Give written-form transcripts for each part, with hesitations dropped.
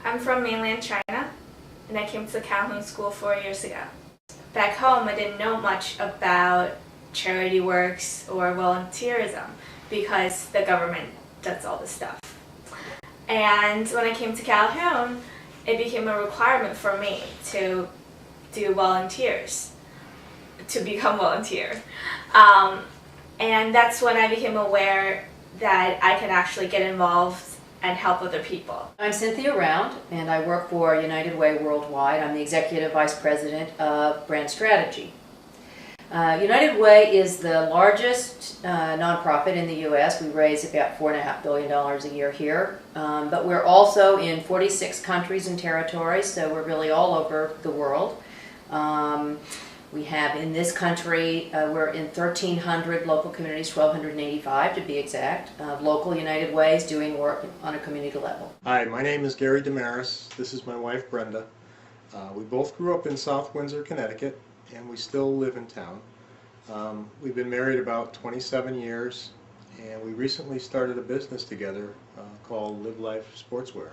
I'm from mainland China, and I came to Calhoun School 4 years ago. Back home, I didn't know much about charity works or volunteerism because the government does all this stuff. And when I came to Calhoun, it became a requirement for me to do volunteers, to become volunteer. And that's when I became aware that I can actually get involved and help other people. I'm Cynthia Round, and I work for United Way Worldwide. I'm the Executive Vice President of Brand Strategy. United Way is the largest nonprofit in the U.S. We raise about $4.5 billion a year here, but we're also in 46 countries and territories, so we're really all over the world. We have in this country, we're in 1,300 local communities, 1,285 to be exact, local United Ways doing work on a community level. Hi, my name is Gary Damaris. This is my wife Brenda. We both grew up in South Windsor, Connecticut, and we still live in town. We've been married about 27 years, and we recently started a business together called Live Life Sportswear.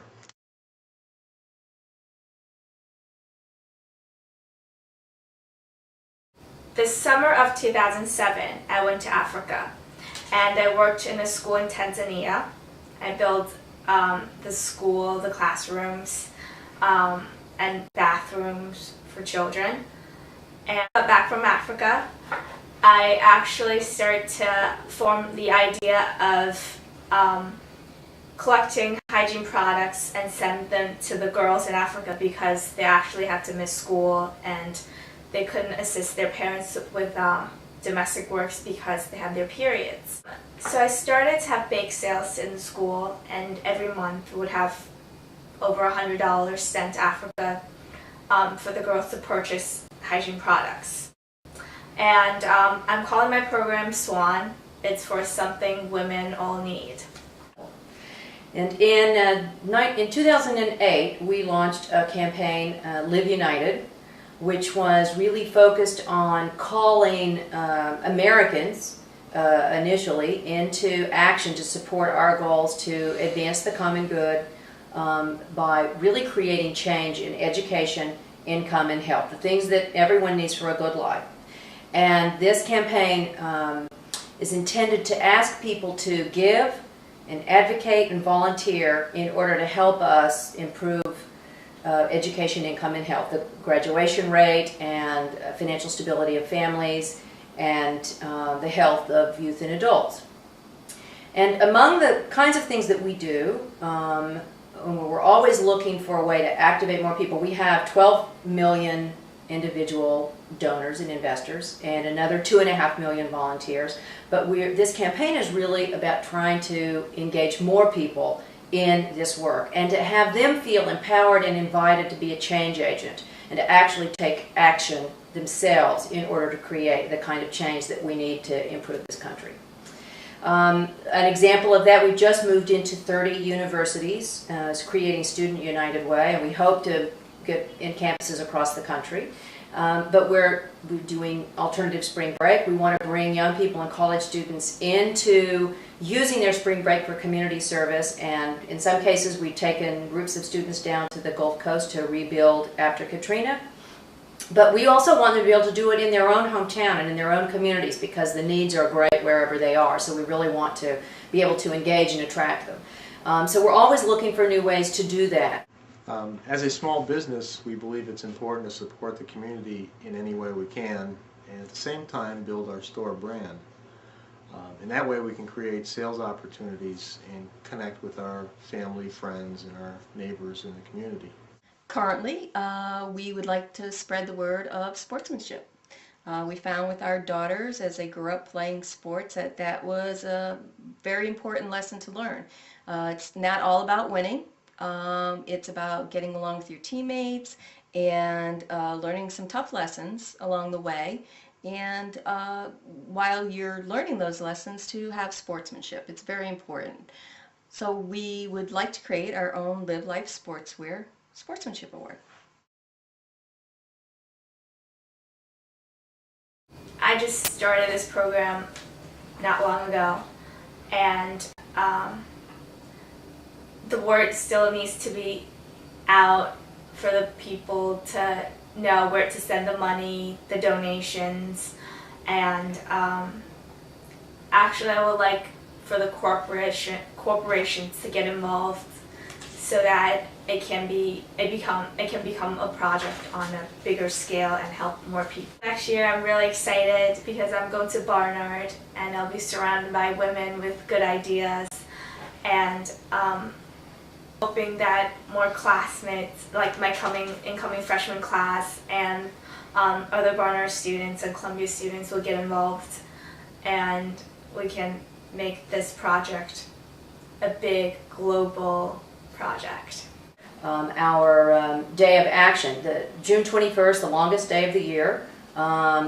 The summer of 2007, I went to Africa, and I worked in a school in Tanzania. I built the school, the classrooms, and bathrooms for children. And back from Africa, I actually started to form the idea of collecting hygiene products and send them to the girls in Africa because they actually had to miss school and they couldn't assist their parents with domestic works because they had their periods. So I started to have bake sales in the school, and every month would have over $100 sent to Africa for the girls to purchase hygiene products. And I'm calling my program SWAN. It's for something women all need. And in 2008, we launched a campaign, Live United, which was really focused on calling Americans initially into action to support our goals to advance the common good by really creating change in education, income, and health, the things that everyone needs for a good life. And this campaign is intended to ask people to give and advocate and volunteer in order to help us improve education, income, and health, the graduation rate and financial stability of families and the health of youth and adults. And among the kinds of things that we do, we're always looking for a way to activate more people. We have 12 million individual donors and investors and another 2.5 million volunteers. But this campaign is really about trying to engage more people in this work and to have them feel empowered and invited to be a change agent and to actually take action themselves in order to create the kind of change that we need to improve this country. An example of that, we've just moved into 30 universities, creating Student United Way, and we hope to get in campuses across the country. But we're doing alternative spring break. We want to bring young people and college students into using their spring break for community service, and in some cases we've taken groups of students down to the Gulf Coast to rebuild after Katrina. But we also want them to be able to do it in their own hometown and in their own communities because the needs are great wherever they are, so we really want to be able to engage and attract them. So we're always looking for new ways to do that. As a small business, we believe it's important to support the community in any way we can, and at the same time build our store brand. And that way we can create sales opportunities and connect with our family, friends, and our neighbors in the community. Currently, we would like to spread the word of sportsmanship. We found with our daughters as they grew up playing sports that was a very important lesson to learn. It's not all about winning. It's about getting along with your teammates and learning some tough lessons along the way, and while you're learning those lessons, to have sportsmanship. It's very important. So we would like to create our own Live Life Sportswear Sportsmanship Award. I just started this program not long ago, and the word still needs to be out for the people to know where to send the money, the donations, and actually I would like for the corporations to get involved so that it can become a project on a bigger scale and help more people. Next year I'm really excited because I'm going to Barnard and I'll be surrounded by women with good ideas, and hoping that more classmates, like my incoming freshman class and other Barnard students and Columbia students will get involved, and we can make this project a big global project. Our day of action, the June 21st, the longest day of the year.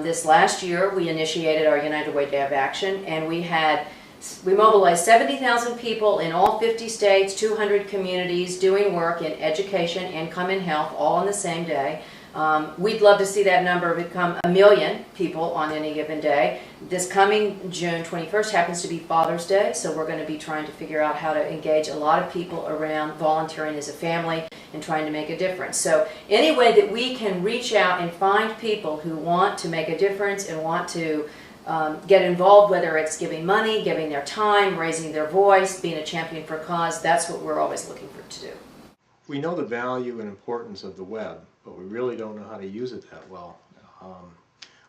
This last year we initiated our United Way Day of Action, and we mobilized 70,000 people in all 50 states, 200 communities doing work in education, income, and health all on the same day. We'd love to see that number become 1 million people on any given day. This coming June 21st happens to be Father's Day, so we're going to be trying to figure out how to engage a lot of people around volunteering as a family and trying to make a difference. So any way that we can reach out and find people who want to make a difference and want to get involved, whether it's giving money, giving their time, raising their voice, being a champion for a cause, that's what we're always looking for to do. We know the value and importance of the web, but we really don't know how to use it that well.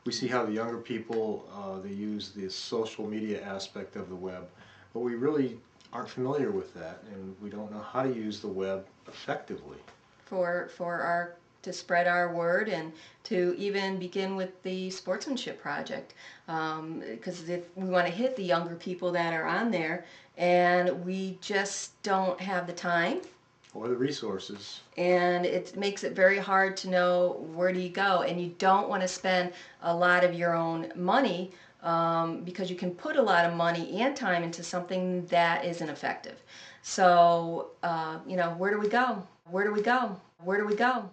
We see how the younger people, they use the social media aspect of the web, but we really aren't familiar with that, and we don't know how to use the web effectively. To spread our word and to even begin with the sportsmanship project, because if we want to hit the younger people that are on there, and we just don't have the time Or the resources. and it makes it very hard to know where do you go, and you don't want to spend a lot of your own money because you can put a lot of money and time into something that isn't effective. So where do we go? Where do we go? Where do we go?